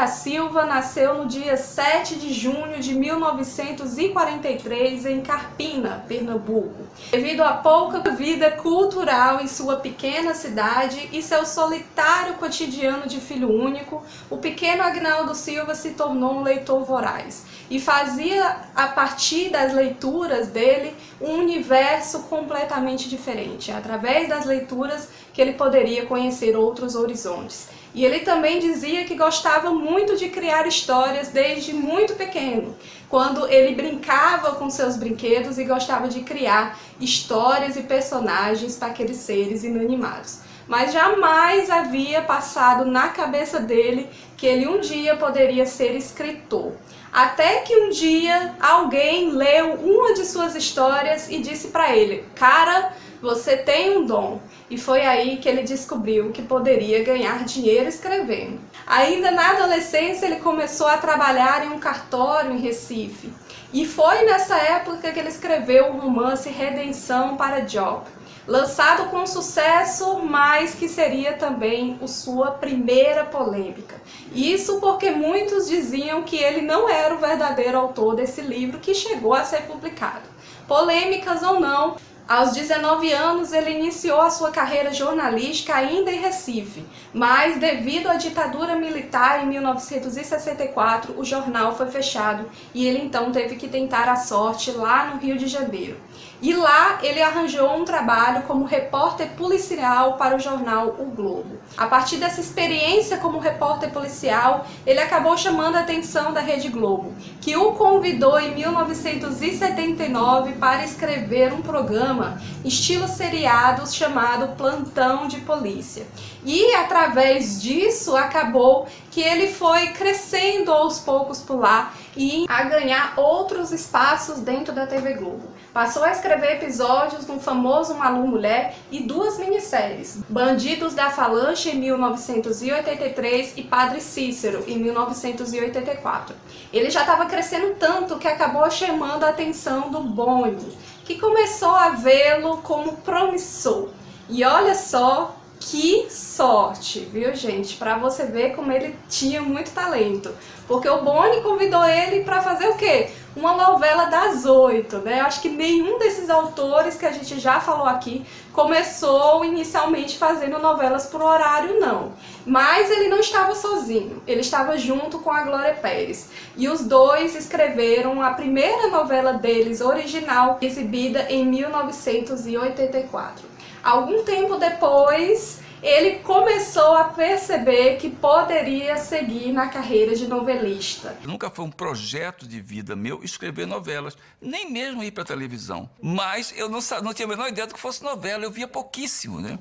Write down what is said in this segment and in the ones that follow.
da Silva nasceu no dia 7 de junho de 1943 em Carpina, Pernambuco. Devido à pouca vida cultural em sua pequena cidade e seu solitário cotidiano de filho único, o pequeno Agnaldo Silva se tornou um leitor voraz e fazia, a partir das leituras dele, um universo completamente diferente, através das leituras que ele poderia conhecer outros horizontes. E ele também dizia que gostava muito de criar histórias desde muito pequeno, quando ele brincava com seus brinquedos e gostava de criar histórias e personagens para aqueles seres inanimados. Mas jamais havia passado na cabeça dele que ele um dia poderia ser escritor. Até que um dia alguém leu uma de suas histórias e disse para ele: "Cara, você tem um dom." E foi aí que ele descobriu que poderia ganhar dinheiro escrevendo. Ainda na adolescência ele começou a trabalhar em um cartório em Recife. E foi nessa época que ele escreveu o romance Redenção para Job, lançado com sucesso, mas que seria também sua primeira polêmica. Isso porque muitos diziam que ele não era o verdadeiro autor desse livro que chegou a ser publicado. Polêmicas ou não, aos 19 anos ele iniciou a sua carreira jornalística ainda em Recife, mas devido à ditadura militar em 1964 o jornal foi fechado e ele então teve que tentar a sorte lá no Rio de Janeiro. E lá ele arranjou um trabalho como repórter policial para o jornal O Globo. A partir dessa experiência como repórter policial, ele acabou chamando a atenção da Rede Globo, que o convidou em 1979 para escrever um programa estilo seriados chamado Plantão de Polícia. E através disso acabou que ele foi crescendo aos poucos por lá e a ganhar outros espaços dentro da TV Globo. Passou a escrever episódios no famoso Malu Mulher e duas minisséries, Bandidos da Falange em 1983 e Padre Cícero em 1984. Ele já estava crescendo tanto que acabou chamando a atenção do Boni, que começou a vê-lo como promissor. E olha só que sorte, viu, gente? Para você ver como ele tinha muito talento. Porque o Boni convidou ele para fazer o quê? Uma novela das 8, né? Eu acho que nenhum desses autores que a gente já falou aqui começou inicialmente fazendo novelas por horário, não. Mas ele não estava sozinho, ele estava junto com a Glória Pérez. E os dois escreveram a primeira novela deles original, exibida em 1984. Algum tempo depois, ele começou a perceber que poderia seguir na carreira de novelista. Nunca foi um projeto de vida meu escrever novelas, nem mesmo ir para a televisão. Mas eu não tinha a menor ideia do que fosse novela, eu via pouquíssimo, né?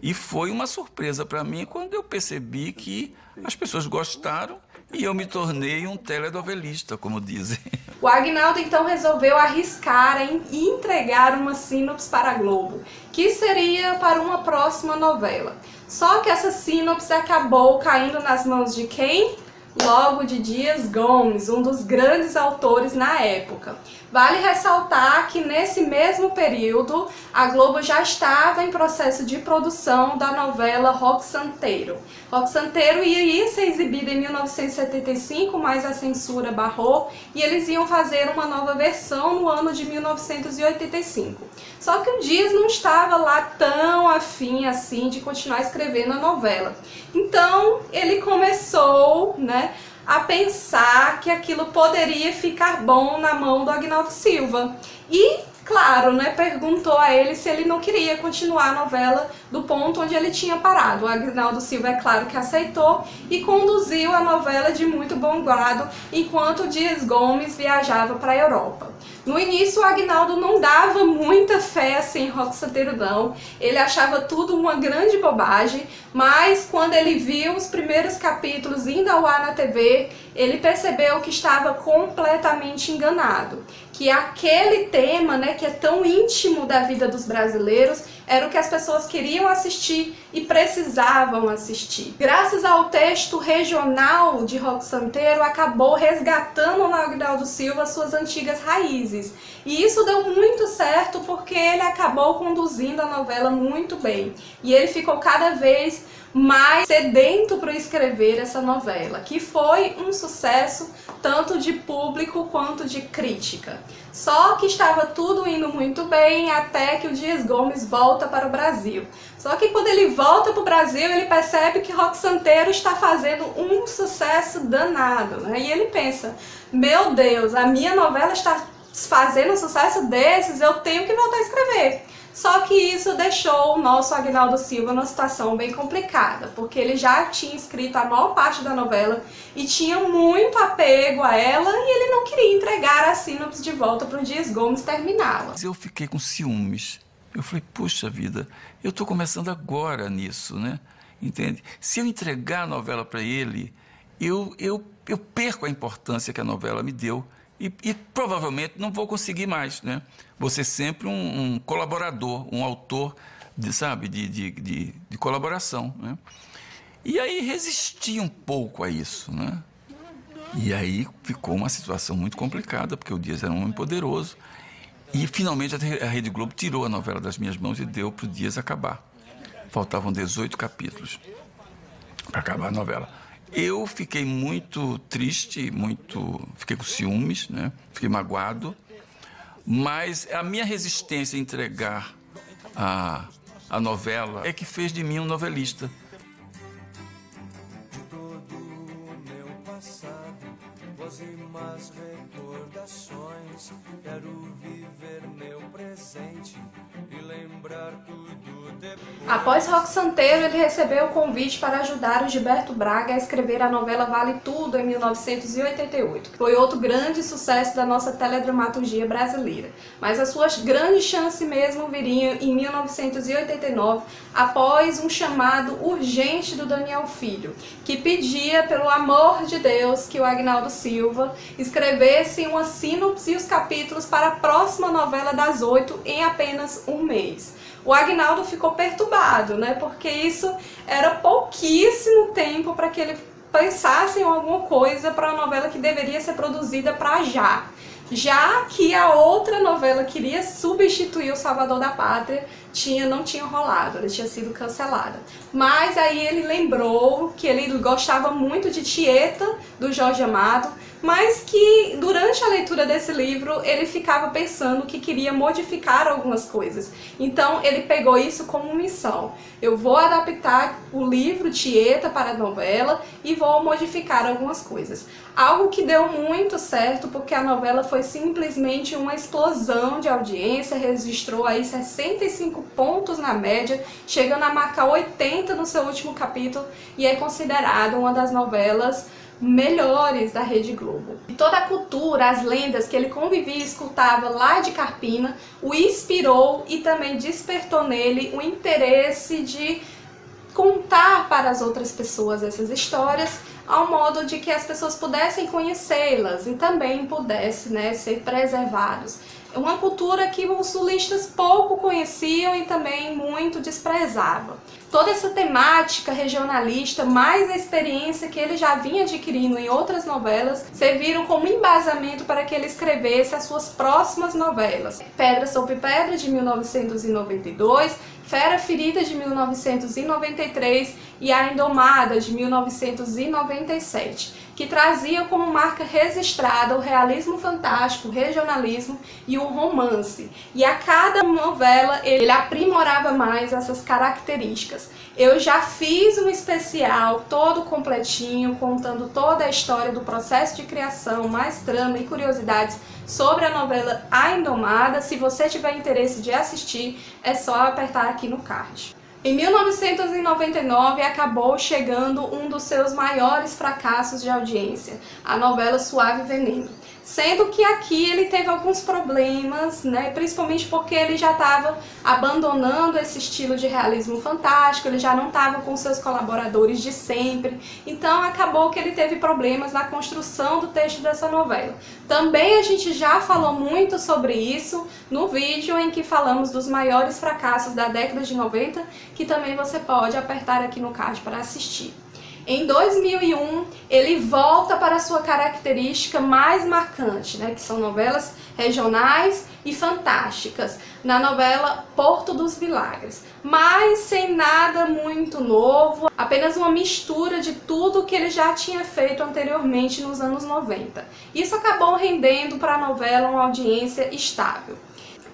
E foi uma surpresa para mim quando eu percebi que as pessoas gostaram e eu me tornei um telenovelista, como dizem. O Agnaldo então resolveu arriscar e entregar uma sinopse para a Globo, que seria para uma próxima novela. Só que essa sinopse acabou caindo nas mãos de quem? Logo de Dias Gomes, um dos grandes autores na época. Vale ressaltar que nesse mesmo período a Globo já estava em processo de produção da novela Roque Santeiro. Roque Santeiro ia ser exibida em 1975, mas a censura barrou e eles iam fazer uma nova versão no ano de 1985. Só que o Dias não estava lá tão afim assim de continuar escrevendo a novela. Então ele começou, né, a pensar que aquilo poderia ficar bom na mão do Agnaldo Silva. E, claro, né, perguntou a ele se ele não queria continuar a novela do ponto onde ele tinha parado. O Agnaldo Silva, é claro que aceitou e conduziu a novela de muito bom grado enquanto Dias Gomes viajava para a Europa. No início, o Agnaldo não dava muita fé assim em Roque Santeiro, não. Ele achava tudo uma grande bobagem, mas quando ele viu os primeiros capítulos indo ao ar na TV, ele percebeu que estava completamente enganado. Que aquele tema, né, que é tão íntimo da vida dos brasileiros, era o que as pessoas queriam assistir e precisavam assistir. Graças ao texto regional de Roque Santeiro, acabou resgatando no Agnaldo Silva suas antigas raízes. E isso deu muito certo porque ele acabou conduzindo a novela muito bem. E ele ficou cada vez mais sedento para escrever essa novela, que foi um sucesso tanto de público quanto de crítica. Só que estava tudo indo muito bem até que o Dias Gomes volta para o Brasil. Só que quando ele volta para o Brasil, ele percebe que Roque Santeiro está fazendo um sucesso danado, né? E ele pensa, meu Deus, a minha novela está fazendo um sucesso desses, eu tenho que voltar a escrever. Só que isso deixou o nosso Agnaldo Silva numa situação bem complicada, porque ele já tinha escrito a maior parte da novela e tinha muito apego a ela e ele não queria entregar a sinopse de volta para o Dias Gomes terminá-la. Eu fiquei com ciúmes. Eu falei, puxa vida, eu estou começando agora nisso, né? Entende? Se eu entregar a novela para ele, eu perco a importância que a novela me deu. E provavelmente não vou conseguir mais, né? Vou ser sempre um colaborador, um autor, de colaboração, né? E aí resisti um pouco a isso, né? E aí ficou uma situação muito complicada, porque o Dias era um homem poderoso. E finalmente a Rede Globo tirou a novela das minhas mãos e deu para o Dias acabar. Faltavam 18 capítulos para acabar a novela. Eu fiquei muito triste, fiquei com ciúmes, né? Fiquei magoado, mas a minha resistência a entregar a novela é que fez de mim um novelista. De todo o meu passado, más recordações, quero viver meu presente e lembrar tudo depois. Após Roque Santeiro, ele recebeu o convite para ajudar o Gilberto Braga a escrever a novela Vale Tudo, em 1988. Foi outro grande sucesso da nossa teledramaturgia brasileira. Mas as suas grandes chances mesmo viriam em 1989, após um chamado urgente do Daniel Filho, que pedia, pelo amor de Deus, que o Agnaldo Silva escrevesse uma sinopse e os capítulos para a próxima novela das 8 em apenas um mês. O Agnaldo ficou perturbado, né? Porque isso era pouquíssimo tempo para que ele pensasse em alguma coisa para a novela que deveria ser produzida para já. Já que a outra novela que iria substituir o Salvador da Pátria não tinha rolado, ela tinha sido cancelada. Mas aí ele lembrou que ele gostava muito de Tieta, do Jorge Amado, mas que durante a leitura desse livro ele ficava pensando que queria modificar algumas coisas. Então ele pegou isso como missão. Eu vou adaptar o livro Tieta para a novela e vou modificar algumas coisas. Algo que deu muito certo, porque a novela foi simplesmente uma explosão de audiência, registrou aí 65 pontos na média, chegando a marcar 80 no seu último capítulo e é considerada uma das novelas melhores da Rede Globo. E toda a cultura, as lendas que ele convivia e escutava lá de Carpina o inspirou e também despertou nele o interesse de contar para as outras pessoas essas histórias, ao modo de que as pessoas pudessem conhecê-las e também pudessem, né, ser preservados. É uma cultura que os sulistas pouco conheciam e também muito desprezavam. Toda essa temática regionalista, mais a experiência que ele já vinha adquirindo em outras novelas, serviram como embasamento para que ele escrevesse as suas próximas novelas. Pedra sobre Pedra, de 1992, Fera Ferida, de 1993 e A Indomada, de 1997, que trazia como marca registrada o realismo fantástico, o regionalismo e o romance. E a cada novela ele aprimorava mais essas características. Eu já fiz um especial todo completinho, contando toda a história do processo de criação, mais trama e curiosidades sobre a novela A Indomada. Se você tiver interesse de assistir, é só apertar aqui no card. Em 1999 acabou chegando um dos seus maiores fracassos de audiência, a novela Suave Veneno. Sendo que aqui ele teve alguns problemas, né? Principalmente porque ele já estava abandonando esse estilo de realismo fantástico, ele já não estava com seus colaboradores de sempre, então acabou que ele teve problemas na construção do texto dessa novela. Também a gente já falou muito sobre isso no vídeo em que falamos dos maiores fracassos da década de 90, que também você pode apertar aqui no card para assistir. Em 2001, ele volta para sua característica mais marcante, né, que são novelas regionais e fantásticas, na novela Porto dos Milagres, mas sem nada muito novo, apenas uma mistura de tudo que ele já tinha feito anteriormente nos anos 90. Isso acabou rendendo para a novela uma audiência estável.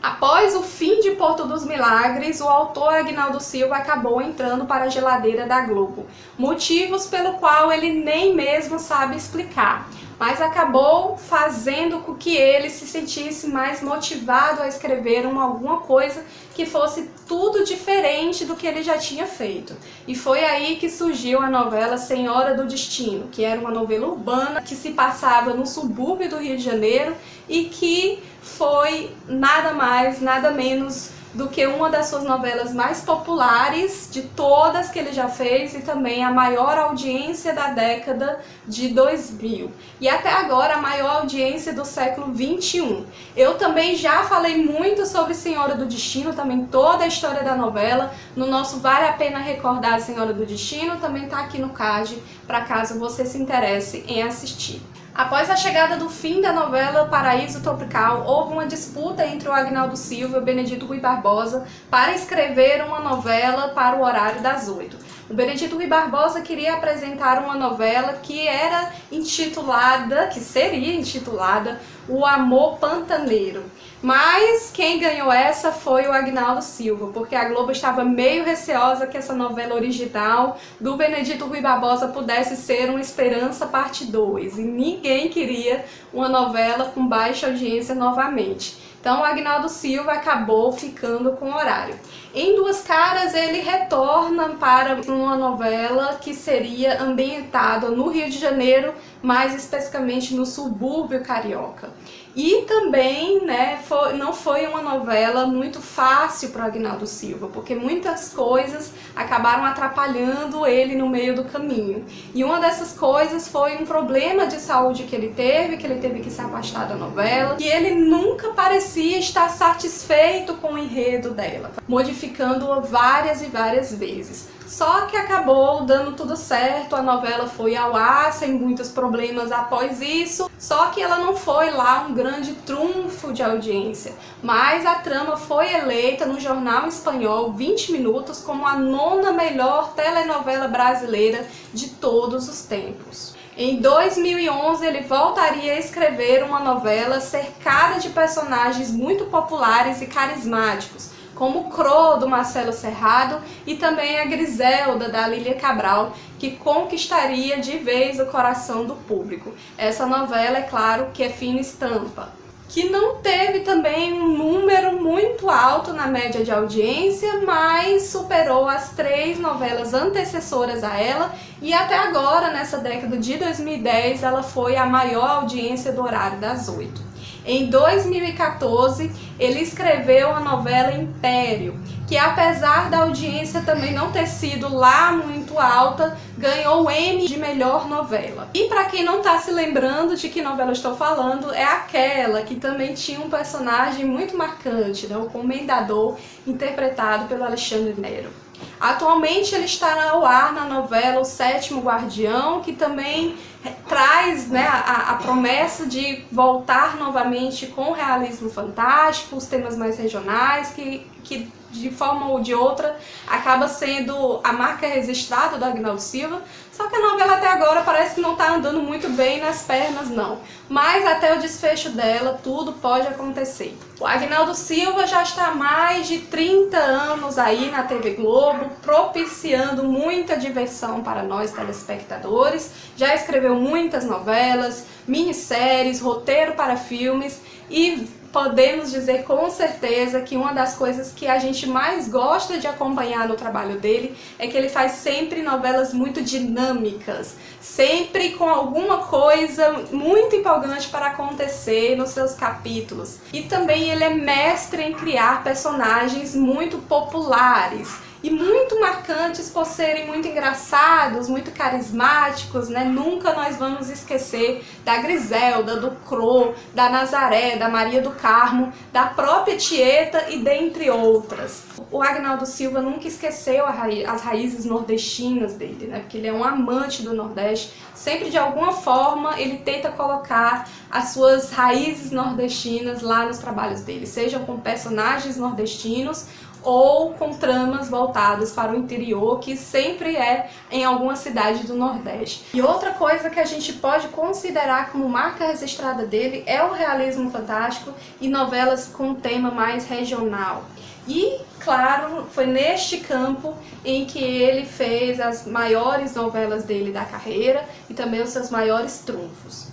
Após o fim de Porto dos Milagres, o autor Agnaldo Silva acabou entrando para a geladeira da Globo, motivos pelo qual ele nem mesmo sabe explicar, mas acabou fazendo com que ele se sentisse mais motivado a escrever alguma coisa que fosse tudo diferente do que ele já tinha feito. E foi aí que surgiu a novela Senhora do Destino, que era uma novela urbana que se passava no subúrbio do Rio de Janeiro e que foi nada mais, nada menos do que uma das suas novelas mais populares de todas que ele já fez e também a maior audiência da década de 2000 e até agora a maior audiência do século 21. Eu também já falei muito sobre Senhora do Destino, também toda a história da novela, no nosso Vale a Pena Recordar Senhora do Destino, também tá aqui no card para caso você se interesse em assistir. Após a chegada do fim da novela Paraíso Tropical, houve uma disputa entre o Agnaldo Silva e o Benedito Rui Barbosa para escrever uma novela para o horário das 8. O Benedito Rui Barbosa queria apresentar uma novela que era intitulada, que seria intitulada O Amor Pantaneiro. Mas quem ganhou essa foi o Agnaldo Silva, porque a Globo estava meio receosa que essa novela original do Benedito Rui Barbosa pudesse ser uma Esperança Parte 2, e ninguém queria uma novela com baixa audiência novamente. Então o Agnaldo Silva acabou ficando com o horário. Em Duas Caras ele retorna para uma novela que seria ambientada no Rio de Janeiro, mais especificamente no subúrbio carioca. E também, né, não foi uma novela muito fácil para o Agnaldo Silva, porque muitas coisas acabaram atrapalhando ele no meio do caminho. E uma dessas coisas foi um problema de saúde que ele teve que se afastar da novela, e ele nunca parecia estar satisfeito com o enredo dela, modificando-a várias e várias vezes. Só que acabou dando tudo certo, a novela foi ao ar sem muitos problemas após isso, só que ela não foi lá um grande trunfo de audiência, mas a trama foi eleita no jornal espanhol 20 Minutos como a 9ª melhor telenovela brasileira de todos os tempos. Em 2011 ele voltaria a escrever uma novela cercada de personagens muito populares e carismáticos, como Cro, do Marcelo Serrado, e também a Griselda, da Lília Cabral, que conquistaria de vez o coração do público. Essa novela, é claro, que é Fina Estampa, que não teve também um número muito alto na média de audiência, mas superou as 3 novelas antecessoras a ela, e até agora, nessa década de 2010, ela foi a maior audiência do horário das 8. Em 2014, ele escreveu a novela Império, que apesar da audiência também não ter sido lá muito alta, ganhou o Emmy de melhor novela. E para quem não está se lembrando de que novela eu estou falando, é aquela que também tinha um personagem muito marcante, né? O Comendador, interpretado pelo Alexandre Nero. Atualmente ele está ao ar na novela O Sétimo Guardião, que também traz, né, a promessa de voltar novamente com o realismo fantástico, os temas mais regionais, que de forma ou de outra acaba sendo a marca registrada do Agnaldo Silva. Só que a novela até agora parece que não está andando muito bem nas pernas, não. Mas até o desfecho dela, tudo pode acontecer. O Agnaldo Silva já está há mais de 30 anos aí na TV Globo, propiciando muita diversão para nós telespectadores. Já escreveu muitas novelas, minisséries, roteiro para filmes e podemos dizer com certeza que uma das coisas que a gente mais gosta de acompanhar no trabalho dele é que ele faz sempre novelas muito dinâmicas, sempre com alguma coisa muito empolgante para acontecer nos seus capítulos. E também ele é mestre em criar personagens muito populares. e muito marcantes por serem muito engraçados, muito carismáticos, né? Nunca nós vamos esquecer da Griselda, do Cro, da Nazaré, da Maria do Carmo, da própria Tieta e dentre outras. O Agnaldo Silva nunca esqueceu as raízes nordestinas dele, né? Porque ele é um amante do Nordeste. Sempre de alguma forma ele tenta colocar as suas raízes nordestinas lá nos trabalhos dele, sejam com personagens nordestinos ou com tramas voltadas para o interior, que sempre é em alguma cidade do Nordeste. E outra coisa que a gente pode considerar como marca registrada dele é o realismo fantástico e novelas com tema mais regional. E, claro, foi neste campo em que ele fez as maiores novelas dele da carreira e também os seus maiores trunfos.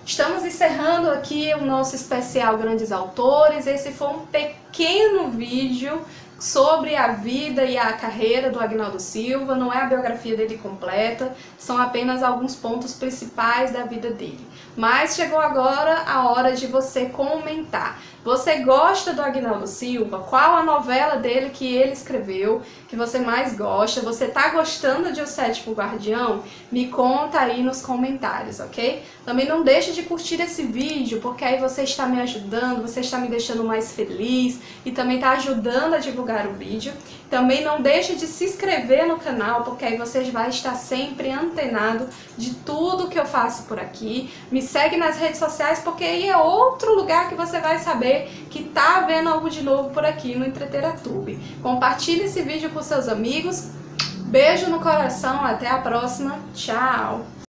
Estamos encerrando aqui o nosso especial Grandes Autores. Esse foi um pequeno vídeo sobre a vida e a carreira do Agnaldo Silva. Não é a biografia dele completa, são apenas alguns pontos principais da vida dele. Mas chegou agora a hora de você comentar. Você gosta do Agnaldo Silva? Qual a novela dele que ele escreveu que você mais gosta? Você tá gostando de O Sétimo Guardião? Me conta aí nos comentários, ok? Também não deixe de curtir esse vídeo, porque aí você está me ajudando, você está me deixando mais feliz e também está ajudando a divulgar o vídeo. Também não deixe de se inscrever no canal, porque aí você vai estar sempre antenado de tudo que eu faço por aqui. Me segue nas redes sociais, porque aí é outro lugar que você vai saber que tá vendo algo de novo por aqui no Entreteratube. Compartilhe esse vídeo com seus amigos. Beijo no coração, até a próxima. Tchau!